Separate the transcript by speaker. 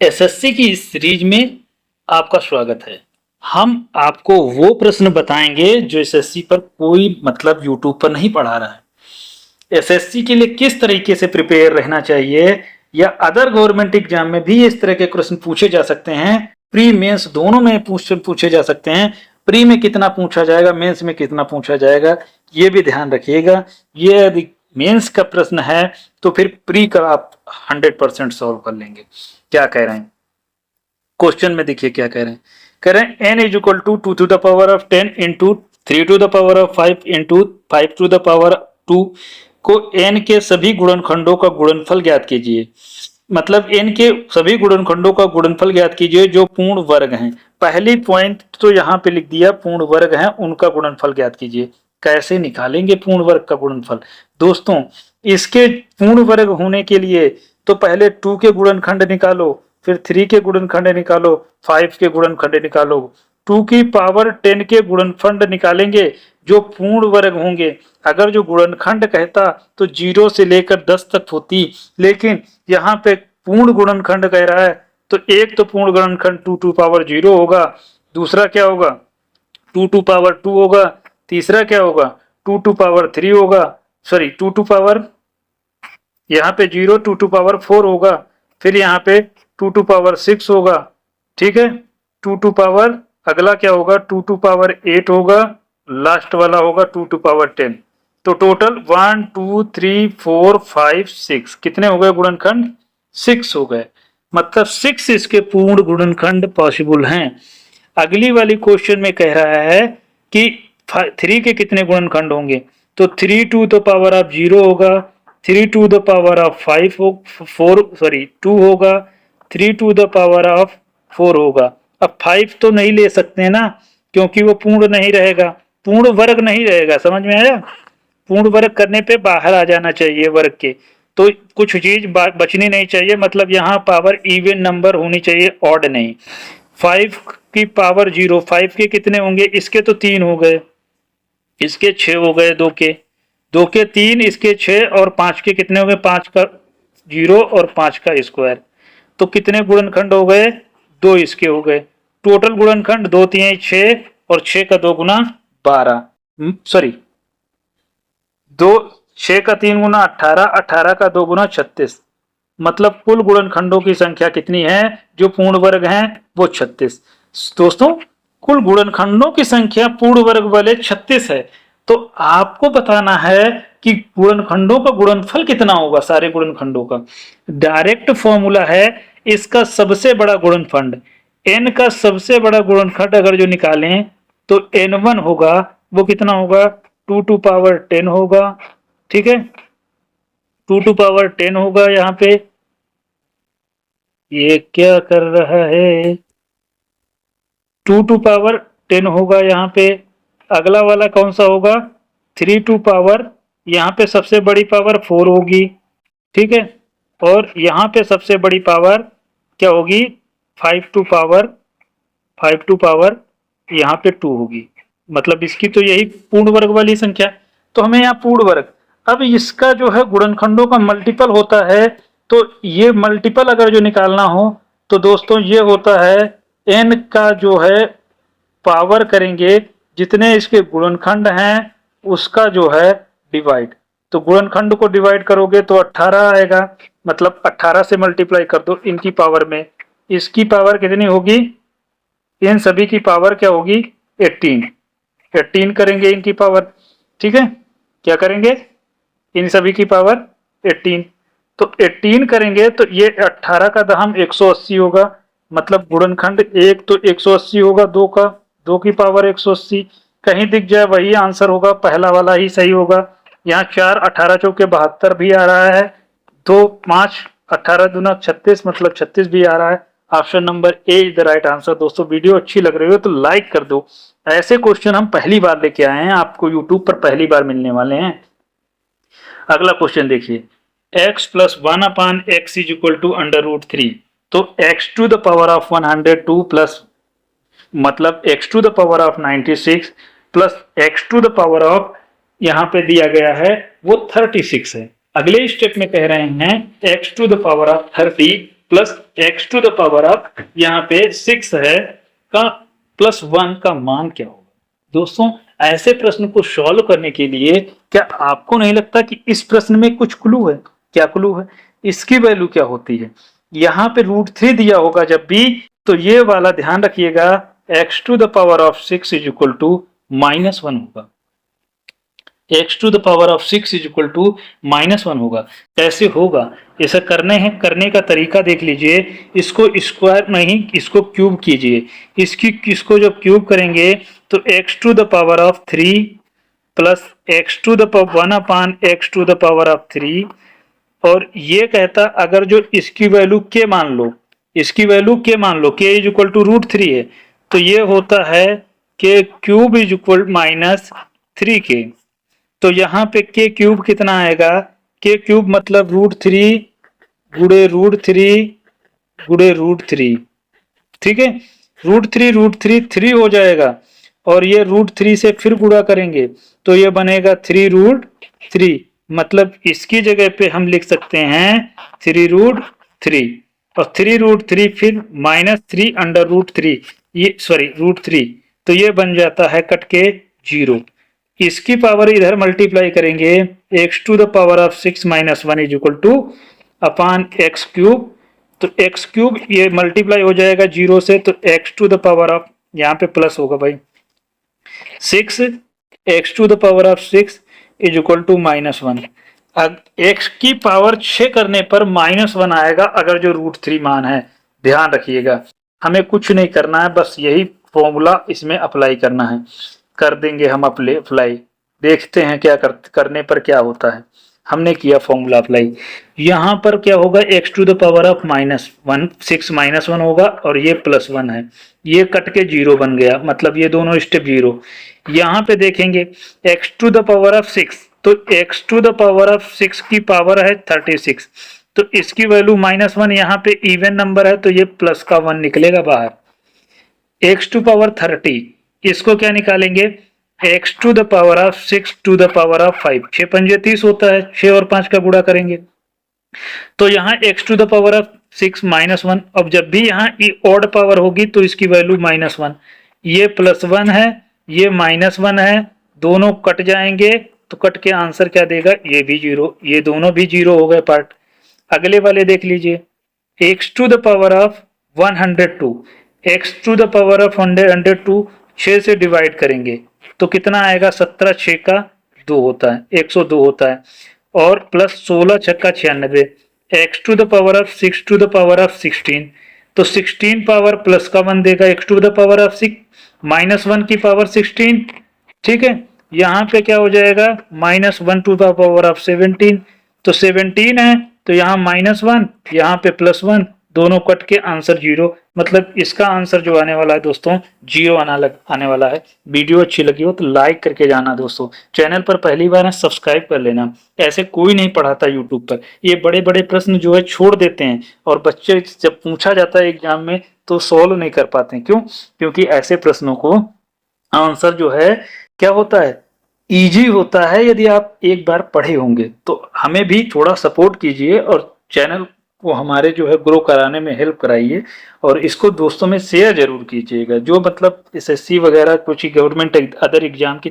Speaker 1: SSC की इस series में आपका स्वागत है। हम आपको वो प्रश्न बताएंगे जो एसएससी पर कोई मतलब यूट्यूब पर नहीं पढ़ा रहा है। एसएससी के लिए किस तरीके से प्रिपेयर रहना चाहिए या अदर गवर्नमेंट एग्जाम में भी इस तरह के प्रश्न पूछे जा सकते हैं। प्री मेंस दोनों में पूछे जा सकते हैं। प्री में कितना पूछा जाएगा, मेंस में कितना पूछा जाएगा, ये भी ध्यान रखिएगा। ये यदि मेंस का प्रश्न है तो फिर प्री का आप 100% सॉल्व कर लेंगे। क्या कह रहे हैं क्वेश्चन में, देखिए क्या कह रहे हैं। कह रहे हैं n is equal to 2 to the power of 10 into 3 to the power of 5 into 5 to the power 2 को n के सभी गुणनखंडों का गुणनफल ज्ञात कीजिए। मतलब n के सभी गुणनखंडों का गुणनफल ज्ञात कीजिए जो पूर्ण वर्ग हैं। पहली पॉइंट तो यहाँ पे लिख दिया, पूर्ण वर्ग हैं उनका गुणनफल ज्ञात कीजिए। कैसे निकालेंगे पूर्ण वर्ग का गुणनफल? दोस्तों, इसके पूर्ण वर्ग होने के लिए तो पहले 2 के गुणनखंड निकालो, फिर 3 के गुणनखंड निकालो, 5 के गुणनखंड निकालो, 2 की पावर 10 के गुणनखंड निकालेंगे जो पूर्ण वर्ग होंगे। अगर जो गुणनखंड कहता तो 0 से लेकर 10 तक होती, लेकिन यहाँ पे पूर्ण गुणनखंड कह रहा है तो एक तो पूर्ण गुणनखंड 2 टू पावर 0 होगा, दूसरा क्या होगा 2 टू पावर 2 होगा, तीसरा क्या होगा 2 टू पावर 3 होगा, सॉरी 2 टू पावर यहाँ पे 0 2 टू पावर 4 होगा, फिर यहाँ पे 2 टू पावर 6 होगा। ठीक है, 2 टू पावर अगला क्या होगा 2 टू पावर 8 होगा, लास्ट वाला होगा 2 टू पावर 10। तो टोटल 1 2 3 4 5 6 कितने हो गए गुणनखंड? 6 हो गए। मतलब 6 इसके पूर्ण गुणनखंड पॉसिबल हैं। अगली वाली क्वेश्चन में कह रहा है कि 3 के कितने गुणनखंड होंगे, तो 3 टू द पावर ऑफ 0 होगा, 3 टू द पावर ऑफ 2 होगा, 3 टू द पावर ऑफ 4 होगा। अब 5 तो नहीं ले सकते हैं ना, क्योंकि वो पूर्ण नहीं रहेगा, पूर्ण वर्ग नहीं रहेगा। समझ में आया? पूर्ण वर्ग करने पे बाहर आ जाना चाहिए वर्ग के, तो कुछ चीज बचनी नहीं चाहिए। मतलब यहाँ पावर इवन नंबर होनी चाहिए, ऑड नहीं। 5 की पावर 0, 5 के कितने होंगे? इसके तो 3 हो गए, इसके 6 हो गए, 2 के 3, इसके 6 और 5 के कितने हो गए? 5 का 0 और 5 का स्क्वायर। तो कितने गुणनखंड हो गए? 2 इसके हो गए। टोटल गुणनखंड 2 3 6 और 6 का 2 गुना 12, सॉरी 2 6 का 3 गुना 18, 18 का 2 गुना 36। मतलब कुल गुणनखंडों की संख्या कितनी है जो पूर्ण वर्ग हैं? वो 36। दोस्तों, कुल गुणनखंडों की संख्या पूर्ण वर्ग वाले 36 है, तो आपको बताना है कि गुणनखंडों का गुणनफल कितना होगा सारे गुणनखंडों का। डायरेक्ट फॉर्मूला है इसका सबसे बड़ा गुणनखंड, n का सबसे बड़ा गुणनखंड अगर जो निकालें तो n1 होगा, वो कितना होगा 2 टू पावर 10 होगा। ठीक है, 2 टू पावर 10 होगा। यहाँ पे ये क्या कर रहा है, 2 टू पावर 10 होगा यहाँ पे। अगला वाला कौन सा होगा? 3 टू पावर, यहाँ पे सबसे बड़ी पावर 4 होगी। ठीक है, और यहाँ पे सबसे बड़ी पावर क्या होगी? 5 टू पावर यहाँ पे 2 होगी। मतलब इसकी तो यही पूर्ण वर्ग वाली संख्या। तो हमें यहाँ पूर्ण वर्ग, अब इसका जो है गुणनखंडों का मल्टीपल होता है, तो ये मल्टीपल अगर जो निकालना हो तो दोस्तों ये होता है n का जो है पावर करेंगे जितने इसके गुणनखंड हैं उसका जो है डिवाइड। तो गुणनखंड को डिवाइड करोगे तो 18 आएगा, मतलब 18 से मल्टीप्लाई कर दो इनकी पावर में। इसकी पावर कितनी होगी? इन सभी की पावर क्या होगी? 18 करेंगे इनकी पावर। ठीक है, क्या करेंगे? इन सभी की पावर 18। तो 18 करेंगे तो ये 18 का दहम 180 होगा। मतलब गुणनखंड एक तो 180 होगा, 2 का 2 की पावर 180 कहीं दिख जाए वही आंसर होगा, पहला वाला ही सही होगा। यहाँ 4 18 चौके 72 भी आ रहा है, 2 5 18 दूना 36, मतलब 36 भी आ रहा है। Option number A is the right answer. दोस्तों, वीडियो अच्छी लग रही हो तो लाइक कर दो। ऐसे क्वेश्चन हम पहली बार लेके आए हैं, आपको यूट्यूब पर पहली बार मिलने वाले हैं। अगला क्वेश्चन देखिए, x plus 1 upon x is equal to under root 3। तो x to the power of 102 plus, मतलब x to the power of 96 plus x to the power of यहाँ पे दिया गया है वो 36 है। अगले स्टेप में कह रहे हैं x to the power of 30 plus x to the power of यहाँ पे 6 है का प्लस 1 का मान क्या होगा। दोस्तों ऐसे प्रश्न को सॉल्व करने के लिए क्या आपको नहीं लगता कि इस प्रश्न में कुछ क्लू है? क्या क्लू है? इसकी वैल्यू क्या होती है? यहाँ पे √3 दिया होगा जब भी, तो ये वाला ध्यान रखिएगा, x to the power of 6 is equal to -1 होगा। X to the power of 6 is equal to -1 होगा। कैसे होगा? ऐसा करने का तरीका देख लीजिए। इसको स्क्वायर नहीं, इसको क्यूब कीजिए। इसको जब क्यूब करेंगे तो x to the power of 3 plus x to the power 1 upon x to the power of 3, और ये कहता अगर जो इसकी वैल्यू के मान लो, इसकी वैल्यू के मान लो, के इज इक्वल टू √3 है, तो ये होता है के क्यूब इज इक्वल -3k। तो यहाँ पे के क्यूब कितना आएगा? के क्यूब मतलब √3 गुड़े √3 गुड़े √3, ठीक है। √3 3 हो जाएगा, और ये √3 से फिर गुणा करेंगे तो ये बनेगा 3√3, मतलब इसकी जगह पे हम लिख सकते हैं 3√3, और 3√3 फिर -3 अंडर √3, ये सॉरी √3, तो ये बन जाता है कट के 0। इसकी पावर इधर मल्टीप्लाई करेंगे, x to the power of 6 - 1 is equal to upon x cube, तो एक्स क्यूब ये मल्टीप्लाई हो जाएगा 0 से, तो x to the power of यहाँ पे प्लस होगा भाई 6, x to the power of 6 is equal to -1। अब एक्स की पावर 6 करने पर -1 आएगा अगर जो √3 मान है। ध्यान रखिएगा, हमें कुछ नहीं करना है, बस यही फॉर्मूला इसमें अप्लाई करना है। कर देंगे हम अप्लाई, देखते हैं क्या करने पर क्या होता है। हमने किया फॉर्मूला अप्लाई। यहाँ पर क्या होगा, x to the power of -1 6 -1 होगा, और ये +1 है, ये कट के 0 बन गया, मतलब ये दोनों स्टेप 0। यहाँ पे देखेंगे x to the power of 6, तो x to the power of 6 की पावर है 36, तो इसकी वैल्यू -1, यहाँ पे इवन नंबर है तो ये प्लस का 1 निकलेगा बाहर। एक्स टू पावर 30, इसको क्या निकालेंगे, x to the power of 6 to the power of 5, 6 पंजे 30 होता है, 6 और 5 का गुणा करेंगे, तो यहाँ x to the power of 6 -1। अब जब भी यहाँ ऑड पावर होगी तो इसकी वैल्यू -1, ये +1 है, ये -1 है, दोनों कट जाएंगे, तो कट के आंसर क्या देगा, ये भी 0, ये दोनों भी 0 हो गए पार्ट। अगले वाले देख लीजिए, x to the power of 102, x to the power of 102 6 से डिवाइड करेंगे तो कितना आएगा, 17 6 का 2 होता है, 102 होता है, और प्लस 16 6 का 96, x to the power of 6 to the power of 16, तो 16 पावर प्लस का 1 देगा, x to the power of 6 -1 की पावर 16, ठीक है। यहाँ पे क्या हो जाएगा, -1 टू द पावर ऑफ 17, तो 17 है, तो यहाँ -1, यहाँ पे +1, दोनों कट के आंसर 0, मतलब इसका आंसर जो आने वाला है दोस्तों 0 आने वाला है। वीडियो अच्छी लगी हो तो लाइक करके जाना दोस्तों, चैनल पर पहली बार है सब्सक्राइब कर लेना। ऐसे कोई नहीं पढ़ाता यूट्यूब पर, ये बड़े बड़े प्रश्न जो है छोड़ देते हैं, और बच्चे जब पूछा जाता है एग्जाम में तो सॉल्व नहीं कर पाते हैं। क्यों? क्योंकि ऐसे प्रश्नों को आंसर जो है क्या होता है, इजी होता है यदि आप एक बार पढ़े होंगे। तो हमें भी थोड़ा सपोर्ट कीजिए और चैनल को हमारे जो है ग्रो कराने में हेल्प कराइए, और इसको दोस्तों में शेयर जरूर कीजिएगा। जो मतलब एसएससी वगैरह कुछ गवर्नमेंट अदर एग्जाम की